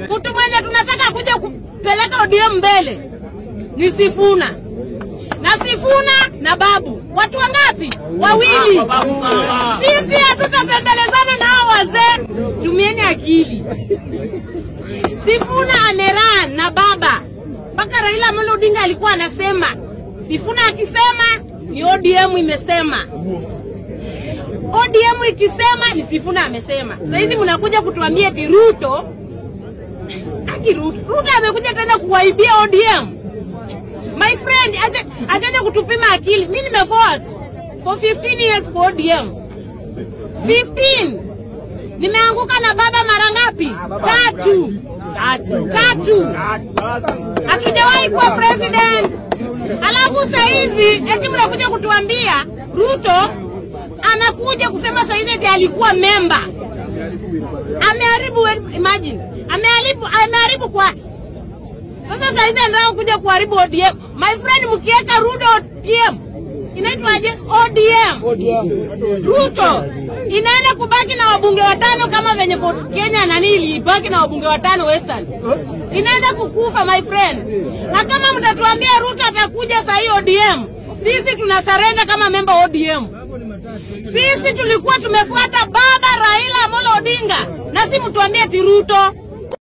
Mtu mwenye tunataka kuja kupeleka ODM mbele ni Sifuna. Na Sifuna na Babu. Watu wangapi? Wawili. Sisi hatutapendelezana na hao wazee. Tumieni akili. Sifuna ameran na baba. Mpaka Raila Amolo Odinga alikuwa anasema. Sifuna akisema ni ODM imesema. ODM ikisema ni Sifuna amesema. Sasa hizi mnakuja kutuambia eti Ruto amekuja tena kuwaibia ODM. My friend, aje kutupima akili. Mimi nimefought for 15 years for ODM. 15. Nimeanguka na baba mara ngapi? 3. Hatujawahi kuwa president. Alafu sasa hivi eti mnakuja kutuambia Ruto anakuja kusema sasa hivi eti alikuwa member. Ameharibu, imagine. Ameharibu kwa. Sasa hizi ndio kuja kuharibu ODM. My friend, mkiweka Ruto ODM inaitwaje? ODM. Ruto inaenda kubaki na wabunge 5 kama venye Kenya na Nili ibaki na wabunge 5 Western. Inaenda kukufa my friend. Na kama mtatuambia Ruto atakuja sasa hii ODM, sisi tunasarenda kama member ODM. Sisi tulikuwa tumefuata baba Raila Amolo Odinga, na si mtuambie ati Ruto.